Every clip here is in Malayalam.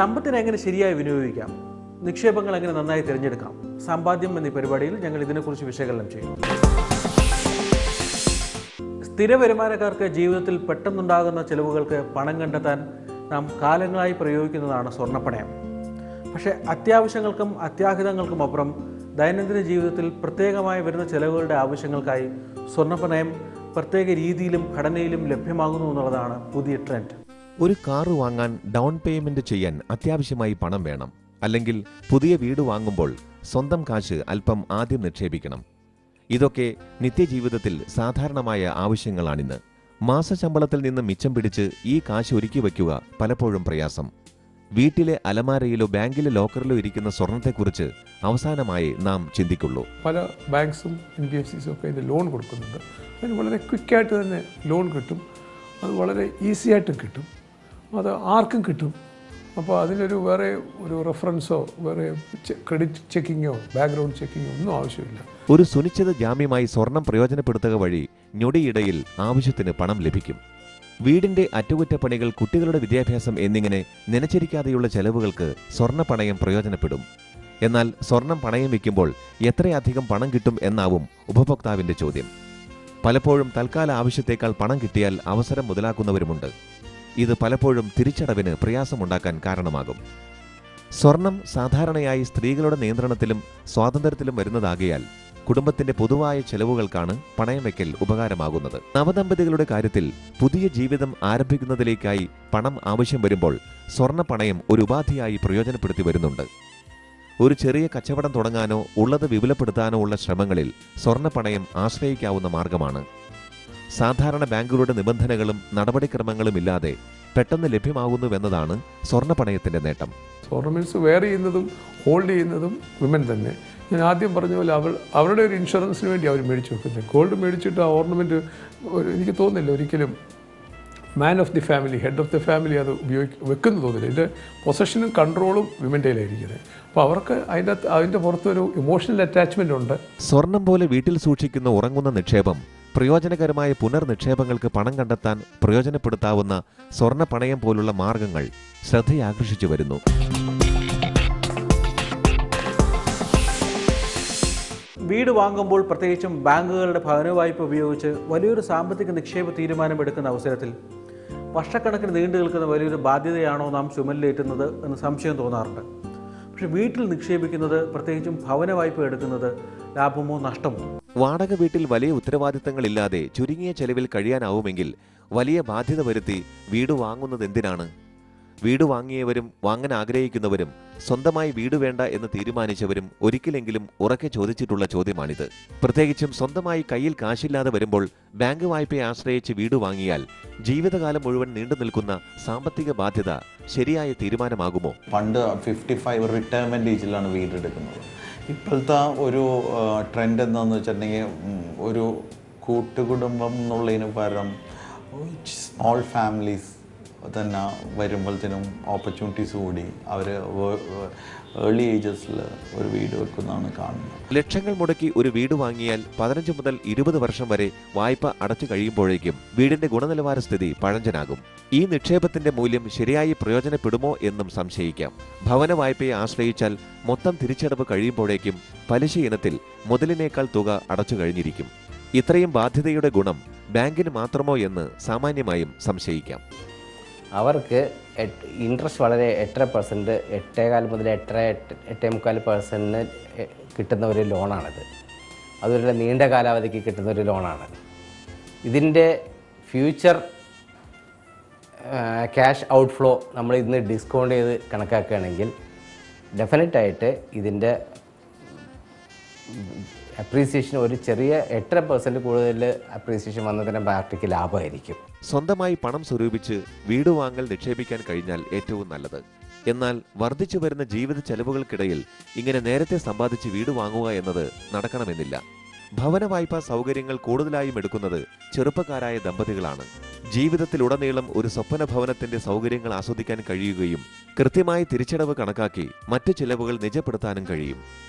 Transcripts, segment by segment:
സമ്പത്തിനെ എങ്ങനെ ശരിയായി വിനിയോഗിക്കാം, നിക്ഷേപങ്ങൾ എങ്ങനെ നന്നായി തിരഞ്ഞെടുക്കാം, സമ്പാദ്യം എന്നീ പരിപാടിയിൽ ഞങ്ങൾ ഇതിനെക്കുറിച്ച് വിശകലനം ചെയ്യും. സ്ഥിര വരുമാനക്കാർക്ക് ജീവിതത്തിൽ പെട്ടെന്നുണ്ടാകുന്ന ചിലവുകൾക്ക് പണം കണ്ടെത്താൻ നാം കാലങ്ങളായി പ്രയോഗിക്കുന്നതാണ് സ്വർണ്ണപ്പണയം. പക്ഷേ അത്യാവശ്യങ്ങൾക്കും അത്യാഹിതങ്ങൾക്കും അപ്പുറം ദൈനംദിന ജീവിതത്തിൽ പ്രത്യേകമായി വരുന്ന ചിലവുകളുടെ ആവശ്യങ്ങൾക്കായി സ്വർണ്ണപ്പണയം പ്രത്യേക രീതിയിലും ഘടനയിലും ലഭ്യമാകുന്നു എന്നുള്ളതാണ് പുതിയ ട്രെൻഡ്. ഒരു കാറ് വാങ്ങാൻ ഡൗൺ പേയ്മെന്റ് ചെയ്യാൻ അത്യാവശ്യമായി പണം വേണം. അല്ലെങ്കിൽ പുതിയ വീട് വാങ്ങുമ്പോൾ സ്വന്തം കാശ് അല്പം ആദ്യം നിക്ഷേപിക്കണം. ഇതൊക്കെ നിത്യജീവിതത്തിൽ സാധാരണമായ ആവശ്യങ്ങളാണിന്ന്. മാസശമ്പളത്തിൽ നിന്ന് മിച്ചം പിടിച്ച് ഈ കാശ് ഒരുക്കി വയ്ക്കുക പലപ്പോഴും പ്രയാസം. വീട്ടിലെ അലമാരയിലോ ബാങ്കിലെ ലോക്കറിലോ ഇരിക്കുന്ന സ്വർണത്തെക്കുറിച്ച് അവസാനമായി നാം ചിന്തിക്കുള്ളൂ. പല ബാങ്ക്സും NBFCസും ഒക്കെ ഇത് ലോൺ കൊടുക്കുന്നുണ്ട്. അതിന് വളരെ ക്വിക്കായിട്ട് തന്നെ ലോൺ കിട്ടും. അത് വളരെ ഈസി ആയിട്ടും കിട്ടും. അത് ആർക്കും കിട്ടും. അപ്പോൾ അതിനൊരു വേറെ ഒരു റെഫറൻസോ വേറെ ക്രെഡിറ്റ് ചെക്കിങ്ങോ ബാക്ക്ഗ്രൗണ്ട് ചെക്കിങ്ങോ ഒന്നും ആവശ്യമില്ല. ഒരു സുനിശ്ചിത ജാമ്യമായി സ്വർണം പ്രയോജനപ്പെടുത്തുക വഴി ഞൊടിയിടയിൽ ആവശ്യത്തിന് പണം ലഭിക്കും. വീടിന്റെ അറ്റകുറ്റപ്പണികൾ, കുട്ടികളുടെ വിദ്യാഭ്യാസം എന്നിങ്ങനെ നനച്ചിരിക്കാതെയുള്ള ചെലവുകൾക്ക് സ്വർണ്ണപ്പണയം പ്രയോജനപ്പെടും. എന്നാൽ സ്വർണം പണയം വയ്ക്കുമ്പോൾ എത്രയധികം പണം കിട്ടും എന്നാവും ഉപഭോക്താവിന്റെ ചോദ്യം. പലപ്പോഴും തൽക്കാല ആവശ്യത്തേക്കാൾ പണം കിട്ടിയാൽ അവസരം മുതലാക്കുന്നവരുമുണ്ട്. ഇത് പലപ്പോഴും തിരിച്ചടവിന് പ്രയാസമുണ്ടാക്കാൻ കാരണമാകും. സ്വർണം സാധാരണയായി സ്ത്രീകളുടെ നിയന്ത്രണത്തിലും സ്വാതന്ത്ര്യത്തിലും വരുന്നതാകയാൽ കുടുംബത്തിന്റെ പൊതുവായ ചെലവുകൾക്കാണ് പണയം വയ്ക്കൽ ഉപകാരമാകുന്നത്. നവദമ്പതികളുടെ കാര്യത്തിൽ പുതിയ ജീവിതം ആരംഭിക്കുന്നതിലേക്കായി പണം ആവശ്യം വരുമ്പോൾ സ്വർണ്ണപ്പണയം ഒരു ഉപാധിയായി പ്രയോജനപ്പെടുത്തി വരുന്നുണ്ട്. ഒരു ചെറിയ കച്ചവടം തുടങ്ങാനോ ഉള്ളത് വിപുലപ്പെടുത്താനോ ഉള്ള ശ്രമങ്ങളിൽ സ്വർണ്ണപ്പണയം ആശ്രയിക്കാവുന്ന മാർഗമാണ്. സാധാരണ ബാങ്കുകളുടെ നിബന്ധനകളും നടപടിക്രമങ്ങളും ഇല്ലാതെ പെട്ടെന്ന് ലഭ്യമാകുന്നുവെന്നതാണ് സ്വർണ്ണപ്പണയത്തിന്റെ നേട്ടം. ഓർണമെന്റ്സ് വെയർ ചെയ്യുന്നതും ഹോൾഡ് ചെയ്യുന്നതും വിമൻ തന്നെ. ഞാൻ ആദ്യം പറഞ്ഞ പോലെ അവരുടെ ഒരു ഇൻഷുറൻസിന് വേണ്ടി അവർ മേടിച്ച് വെക്കുന്നത്. ഗോൾഡ് മേടിച്ചിട്ട് ആ ഓർണമെൻറ്റ് എനിക്ക് തോന്നുന്നില്ല ഒരിക്കലും man of the family, head of the family അത് വെക്കുന്നു തോന്നില്ല. ഇതിൻ്റെ പൊസഷനും കൺട്രോളും വിമൻ്റെ കയ്യിലായിരിക്കുന്നത്. അപ്പോൾ അവർക്ക് അതിൻ്റെ പുറത്തൊരു ഇമോഷണൽ അറ്റാച്ച്മെൻ്റ് ഉണ്ട്. സ്വർണം പോലെ വീട്ടിൽ സൂക്ഷിക്കുന്ന ഉറങ്ങുന്ന നിക്ഷേപം പ്രയോജനകരമായ പുനർനിക്ഷേപങ്ങൾക്ക് പണം കണ്ടെത്താൻ പ്രയോജനപ്പെടുത്താവുന്ന സ്വർണ്ണ പണയം പോലുള്ള മാർഗങ്ങൾ ശ്രദ്ധയാകർഷിച്ചു വരുന്നു. വീട് വാങ്ങുമ്പോൾ പ്രത്യേകിച്ചും ബാങ്കുകളുടെ ഭവന വായ്പ ഉപയോഗിച്ച് വലിയൊരു സാമ്പത്തിക നിക്ഷേപ തീരുമാനമെടുക്കുന്ന അവസരത്തിൽ വർഷക്കണക്കിന് നീണ്ടു നിൽക്കുന്ന വലിയൊരു ബാധ്യതയാണോ നാം ചുമലിലേറ്റുന്നത് എന്ന് സംശയം തോന്നാറുണ്ട്. പക്ഷെ വീട്ടിൽ നിക്ഷേപിക്കുന്നത്, പ്രത്യേകിച്ചും ഭവന വായ്പ എടുക്കുന്നത് ലാഭമോ നഷ്ടമോ? വാടക വീട്ടിൽ വലിയ ഉത്തരവാദിത്തങ്ങളില്ലാതെ ചുരുങ്ങിയ ചെലവിൽ കഴിയാനാവുമെങ്കിൽ വലിയ ബാധ്യത വരുത്തി വീട് വാങ്ങുന്നത് എന്തിനാണ്? വീട് വാങ്ങിയവരും വാങ്ങാൻ ആഗ്രഹിക്കുന്നവരും സ്വന്തമായി വീട് വേണ്ട എന്ന് തീരുമാനിച്ചവരും ഒരിക്കലെങ്കിലും ഉറക്കെ ചോദിച്ചിട്ടുള്ള ചോദ്യമാണിത്. പ്രത്യേകിച്ചും സ്വന്തമായി കയ്യിൽ കാശില്ലാതെ വരുമ്പോൾ ബാങ്ക് വായ്പയെ ആശ്രയിച്ച് വീട് വാങ്ങിയാൽ ജീവിതകാലം മുഴുവൻ നീണ്ടു നിൽക്കുന്ന സാമ്പത്തിക ബാധ്യത ശരിയായ തീരുമാനമാകുമോ? പണ്ട് 55 റിട്ടയർമെന്റ് ഏജിലാണ് വീട് എടുക്കുന്നത്. ഇപ്പോഴത്തെ ഒരു ട്രെൻഡ് എന്താണെന്ന് വെച്ചിട്ടുണ്ടെങ്കിൽ ഒരു കൂട്ടുകുടുംബം എന്നുള്ളതിന് പകരം സ്മോൾ ഫാമിലീസ് തന്നെ വരുമ്പോഴത്തേനും ഓപ്പർച്യൂണിറ്റീസ് കൂടി അവർ ഏർലി ഏജസിൽ ഒരു വീട് വെക്കുന്നതാണ് കാണുന്നത്. ലക്ഷങ്ങൾ മുടക്കി ഒരു വീട് വാങ്ങിയാൽ 15 മുതൽ 20 വർഷം വരെ വായ്പ അടച്ചു കഴിയുമ്പോഴേക്കും വീടിന്റെ ഗുണനിലവാര സ്ഥിതി പഴഞ്ചനാകും. ഈ നിക്ഷേപത്തിന്റെ മൂല്യം ശരിയായി പ്രയോജനപ്പെടുമോ എന്നും സംശയിക്കാം. ഭവന വായ്പയെ ആശ്രയിച്ചാൽ മൊത്തം തിരിച്ചടവ് കഴിയുമ്പോഴേക്കും പലിശ ഇനത്തിൽ മുതലിനേക്കാൾ തുക അടച്ചു കഴിഞ്ഞിരിക്കും. ഇത്രയും ബാധ്യതയുടെ ഗുണം ബാങ്കിന് മാത്രമോ എന്ന് സാമാന്യമായും സംശയിക്കാം. അവർക്ക് ഇൻട്രസ്റ്റ് വളരെ 8% 8.25 മുതൽ 8.75% കിട്ടുന്ന ഒരു ലോണാണിത്. അതുപോലെ നീണ്ട കാലാവധിക്ക് കിട്ടുന്ന ഒരു ലോണാണ്. ഇതിൻ്റെ ഫ്യൂച്ചർ ക്യാഷ് ഔട്ട്ഫ്ലോ നമ്മൾ ഇന്ന് ഡിസ്കൗണ്ട് ചെയ്ത് കണക്കാക്കുകയാണെങ്കിൽ ഡെഫിനറ്റായിട്ട് ഇതിൻ്റെ അപ്രീസിയേഷൻ ഒരു ചെറിയ 8% കൂടുതൽ അപ്രീസിയേഷൻ വന്നതിന് പാർട്ടിക്ക് ലാഭമായിരിക്കും. സ്വന്തമായി പണം സ്വരൂപിച്ച് വീട് വാങ്ങൽ നിക്ഷേപിക്കാൻ കഴിഞ്ഞാൽ ഏറ്റവും നല്ലത്. എന്നാൽ വർദ്ധിച്ചു വരുന്ന ജീവിത ചെലവുകൾക്കിടയിൽ ഇങ്ങനെ നേരത്തെ സമ്പാദിച്ച് വീട് വാങ്ങുക എന്നത് നടക്കണമെന്നില്ല. ഭവന വായ്പാ സൗകര്യങ്ങൾ കൂടുതലായും എടുക്കുന്നത് ചെറുപ്പക്കാരായ ദമ്പതികളാണ്. ജീവിതത്തിലുടനീളം ഒരു സ്വപ്ന ഭവനത്തിന്റെ സൗകര്യങ്ങൾ ആസ്വദിക്കാൻ കഴിയുകയും കൃത്യമായി തിരിച്ചടവ് കണക്കാക്കി മറ്റു ചിലവുകൾ നിജപ്പെടുത്താനും കഴിയും.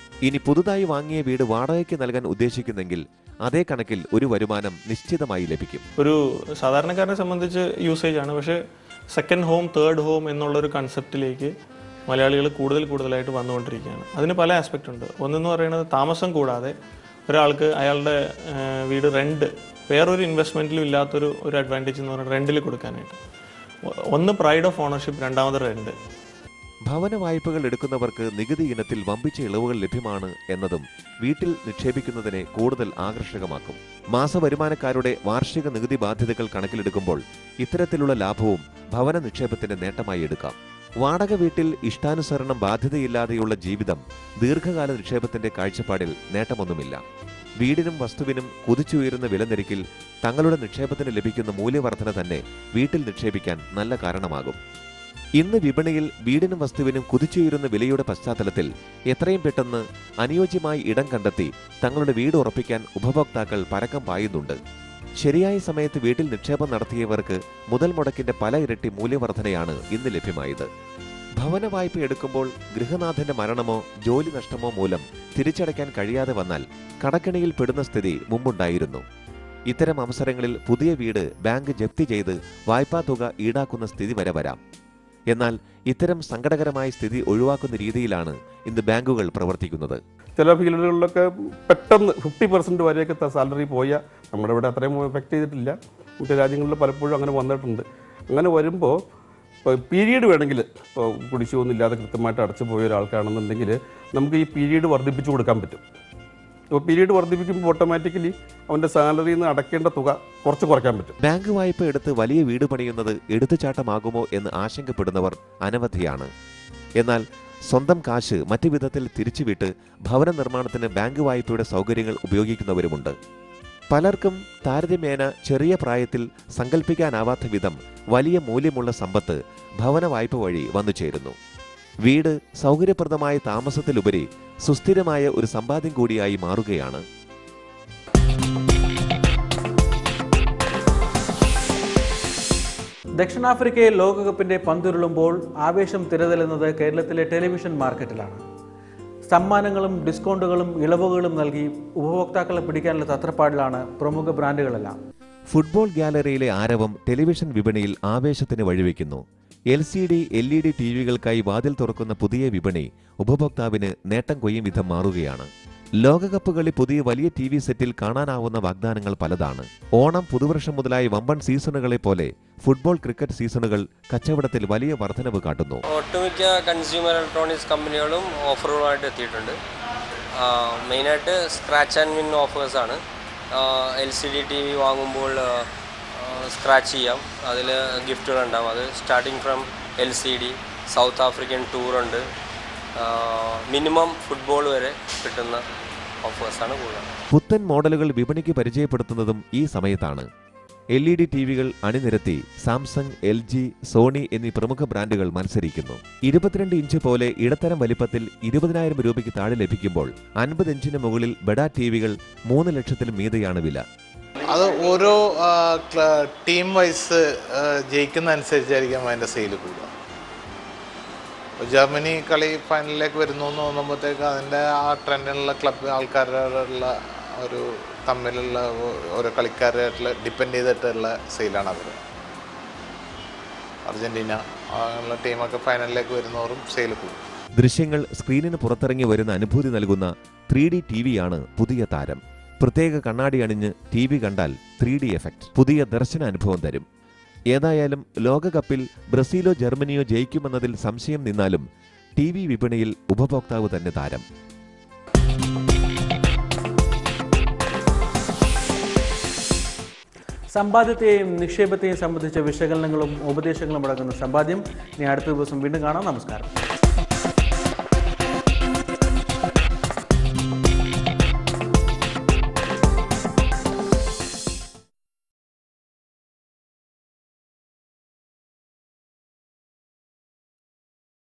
ഇനി പുതുതായി വാങ്ങിയ വീട് വാടകയ്ക്ക് നൽകാൻ ഉദ്ദേശിക്കുന്നെങ്കിൽ അതേ കണക്കിൽ ഒരു വരുമാനം നിശ്ചിതമായി ലഭിക്കും. ഒരു സാധാരണക്കാരനെ സംബന്ധിച്ച് യൂസേജ് ആണ്. പക്ഷേ സെക്കൻഡ് ഹോം, തേർഡ് ഹോം എന്നുള്ളൊരു കൺസെപ്റ്റിലേക്ക് മലയാളികൾ കൂടുതലായിട്ട് വന്നുകൊണ്ടിരിക്കുകയാണ്. അതിന് പല ആസ്പെക്റ്റ് ഉണ്ട്. ഒന്നെന്ന് പറയുന്നത് താമസം കൂടാതെ ഒരാൾക്ക് അയാളുടെ വീട് റെൻറ്റ് വേറൊരു ഇൻവെസ്റ്റ്മെൻറ്റിലും ഇല്ലാത്തൊരു അഡ്വാൻറ്റേജ് എന്ന് പറയുന്നത് റെൻറ്റിൽ കൊടുക്കാനായിട്ട്. ഒന്ന് പ്രൈഡ് ഓഫ് ഓണർഷിപ്പ്, രണ്ടാമത് റെൻറ്റ്. ഭവന വായ്പകൾ എടുക്കുന്നവർക്ക് നികുതി ഇനത്തിൽ വമ്പിച്ച ഇളവുകൾ ലഭ്യമാണ് എന്നതും വീട്ടിൽ നിക്ഷേപിക്കുന്നതിനെ കൂടുതൽ ആകർഷകമാക്കും. മാസവരുമാനക്കാരുടെ വാർഷിക നികുതി ബാധ്യതകൾ കണക്കിലെടുക്കുമ്പോൾ ഇത്തരത്തിലുള്ള ലാഭവും ഭവന നിക്ഷേപത്തിന്റെ നേട്ടമായി എടുക്കാം. വാടക വീട്ടിൽ ഇഷ്ടാനുസരണം ബാധ്യതയില്ലാതെയുള്ള ജീവിതം ദീർഘകാല നിക്ഷേപത്തിന്റെ കാഴ്ചപ്പാടിൽ നേട്ടമൊന്നുമില്ല. വീടിനും വസ്തുവിനും കുതിച്ചുയരുന്ന വിലനിരക്കിൽ തങ്ങളുടെ നിക്ഷേപത്തിന് ലഭിക്കുന്ന മൂല്യവർധന തന്നെ വീട്ടിൽ നിക്ഷേപിക്കാൻ നല്ല കാരണമാകും. ഇന്ന് വിപണിയിൽ വീടിനും വസ്തുവിനും കുതിച്ചുയരുന്ന വിലയുടെ പശ്ചാത്തലത്തിൽ എത്രയും പെട്ടെന്ന് അനുയോജ്യമായി ഇടം കണ്ടെത്തി തങ്ങളുടെ വീട് ഉറപ്പിക്കാൻ ഉപഭോക്താക്കൾ പരക്കം പായുന്നുണ്ട്. ശരിയായ സമയത്ത് വീട്ടിൽ നിക്ഷേപം നടത്തിയവർക്ക് മുതൽ മുടക്കിന്റെ പല ഇരട്ടി മൂല്യവർധനയാണ് ഇന്ന് ലഭ്യമായത്. ഭവന വായ്പ എടുക്കുമ്പോൾ ഗൃഹനാഥന്റെ മരണമോ ജോലി നഷ്ടമോ മൂലം തിരിച്ചടയ്ക്കാൻ കഴിയാതെ വന്നാൽ കടക്കെണിയിൽ പെടുന്ന സ്ഥിതി മുമ്പുണ്ടായിരുന്നു. ഇത്തരം അവസരങ്ങളിൽ പുതിയ വീട് ബാങ്ക് ജപ്തി ചെയ്ത് വായ്പാ തുക ഈടാക്കുന്ന സ്ഥിതി വരെ വരാം. എന്നാൽ ഇത്തരം സങ്കടകരമായ സ്ഥിതി ഒഴിവാക്കുന്ന രീതിയിലാണ് ഇന്ന് ബാങ്കുകൾ പ്രവർത്തിക്കുന്നത്. ചില ഫീൽഡുകളിലൊക്കെ പെട്ടെന്ന് 50% വരെയൊക്കെ സാലറി പോയാൽ നമ്മുടെ ഇവിടെ അത്രയും എഫക്റ്റ് ചെയ്തിട്ടില്ല. മറ്റു രാജ്യങ്ങളിൽ പലപ്പോഴും അങ്ങനെ വന്നിട്ടുണ്ട്. അങ്ങനെ വരുമ്പോൾ ഇപ്പോൾ പീരീഡ് വേണമെങ്കിൽ ഇപ്പോൾ കുടിശ്ശികയൊന്നും ഇല്ലാതെ കൃത്യമായിട്ട് അടച്ചു പോയ ഒരാൾക്കാണെന്നുണ്ടെങ്കിൽ നമുക്ക് ഈ പീരീഡ് വർദ്ധിപ്പിച്ചു കൊടുക്കാൻ പറ്റും. അപ്പോൾ പീരീഡ് വർദ്ധിപ്പിക്കുമ്പോൾ ഓട്ടോമാറ്റിക്കലി അവൻ്റെ സാലറിയിൽ നിന്ന് അടയ്ക്കേണ്ട തുക കുറയ്ക്കാൻ പറ്റും. ബാങ്ക് വായ്പ എടുത്ത് വലിയ വീട് പണിയുന്നത് എടുത്തുചാട്ടമാകുമോ എന്ന് ആശങ്കപ്പെടുന്നവർ അനവധിയാണ്. എന്നാൽ സ്വന്തം കാശ് മറ്റു വിധത്തിൽ തിരിച്ചുവിട്ട് ഭവന നിർമ്മാണത്തിന് ബാങ്ക് വായ്പയുടെ സൗകര്യങ്ങൾ ഉപയോഗിക്കുന്നവരുമുണ്ട്. പലർക്കും താരതമ്യേന ചെറിയ പ്രായത്തിൽ സങ്കല്പിക്കാനാവാത്ത വിധം വലിയ മൂല്യമുള്ള സമ്പത്ത് ഭവന വായ്പ വഴി വന്നു ചേരുന്നു. വീട് സൗകര്യപ്രദമായ താമസത്തിലുപരി സുസ്ഥിരമായ ഒരു സമ്പാദ്യം കൂടിയായി മാറുകയാണ്. ദക്ഷിണാഫ്രിക്കയിൽ ലോകകപ്പിന്റെ പന്തുരുളുമ്പോൾ ആവേശം തിരതല്ലുന്നത് കേരളത്തിലെ ടെലിവിഷൻ മാർക്കറ്റിലാണ്. സമ്മാനങ്ങളും ഡിസ്കൗണ്ടുകളും ഇളവുകളും നൽകി ഉപഭോക്താക്കളെ പിടിക്കാനുള്ള തത്രപ്പാടിലാണ് പ്രമുഖ ബ്രാൻഡുകളെല്ലാം. ഫുട്ബോൾ ഗാലറിയിലെ ആരവം ടെലിവിഷൻ വിപണിയിൽ ആവേശത്തിന് വഴിവെക്കുന്നു. LCD, LED ടിവികൾക്കായി വാതിൽ തുറക്കുന്ന പുതിയ വിപണി ഉപഭോക്താവിന് നേട്ടം കൊയ്യും വിധം മാറുകയാണ്. ലോകകപ്പ് കളി പുതിയ വലിയ TV സെറ്റിൽ കാണാനാവുന്ന വാഗ്ദാനങ്ങൾ പലതാണ്. ഓണം, പുതുവർഷം മുതലായ വമ്പൻ സീസണുകളെ പോലെ ഫുട്ബോൾ, ക്രിക്കറ്റ് സീസണുകൾ കച്ചവടത്തിൽ വലിയ വർധനവ് കാട്ടുന്നു. ഒട്ടുമിക്ക കൺസ്യൂമർ ഇലക്ട്രോണിക്സ് കമ്പനികളും ഓഫറുകളായിട്ട് എത്തിയിട്ടുണ്ട്. മെയിനായിട്ട് സ്ക്രാച്ച് ആൻഡ് വിൻ ഓഫേഴ്സാണ്. LCD TV വാങ്ങുമ്പോൾ സ്ക്രാച്ച് ചെയ്യാം, അതിൽ ഗിഫ്റ്റുകളുണ്ടാവും. അത് starting from LCD, south African ടൂറുണ്ട്, മിനിമം ഫുട്ബോൾ വരെ കിട്ടുന്ന ഓഫേഴ്സാണ് കൂടുതൽ. പുത്തൻ മോഡലുകൾ വിപണിക്ക് പരിചയപ്പെടുത്തുന്നതും ഈ സമയത്താണ്. LED ടിവികൾ അണിനിരത്തി സാംസങ്, LG, സോണി എന്നീ പ്രമുഖ ബ്രാൻഡുകൾ മത്സരിക്കുന്നു. 22 ഇഞ്ച് പോലെ ഇടത്തരം വലിപ്പത്തിൽ 20,000 രൂപയ്ക്ക് താഴെ ലഭിക്കുമ്പോൾ 50 ഇഞ്ചിന് മുകളിൽ ബഡാ ടിവികൾ 3 ലക്ഷത്തിലും മീതെയാണ് വില. അത് ഓരോ ടീം വൈസ് ജയിക്കുന്ന അനുസരിച്ചായിരിക്കും അതിൻ്റെ സെയിൽ കൂടുക. ജർമ്മനി കളി ഫൈനലിലേക്ക് വരുന്നു എന്ന് തോന്നുമ്പോഴത്തേക്ക് അതിൻ്റെ ആ ട്രെൻഡിലുള്ള ക്ലബ് ആൾക്കാരുള്ള ഒരു തമ്മിലുള്ള ഓരോ കളിക്കാരായിട്ടുള്ള ഡിപ്പെൻഡ് ചെയ്തിട്ടുള്ള സെയിലാണ് അവർ. അർജൻറ്റീന അങ്ങനെയുള്ള ടീമൊക്കെ ഫൈനലിലേക്ക് വരുന്നവരും സെയിൽ കൂടും. ദൃശ്യങ്ങൾ സ്ക്രീനിന് പുറത്തിറങ്ങി വരുന്ന അനുഭൂതി നൽകുന്ന 3D ടിവിയാണ് പുതിയ താരം. പ്രത്യേക കണ്ണാടി അണിഞ്ഞ് TV കണ്ടാൽ 3D എഫക്റ്റ് പുതിയ ദർശന അനുഭവം തരും. ഏതായാലും ലോകകപ്പിൽ ബ്രസീലോ ജർമ്മനിയോ ജയിക്കുമെന്നതിൽ സംശയം നിന്നാലും TV വിപണിയിൽ ഉപഭോക്താവ് തന്നെ താരം. സമ്പാദ്യത്തെയും നിക്ഷേപത്തെയും സംബന്ധിച്ച വിശകലനങ്ങളും ഉപദേശങ്ങളും അടങ്ങുന്ന സമ്പാദ്യം ഇനി അടുത്ത ദിവസം വീണ്ടും കാണാം. നമസ്കാരം.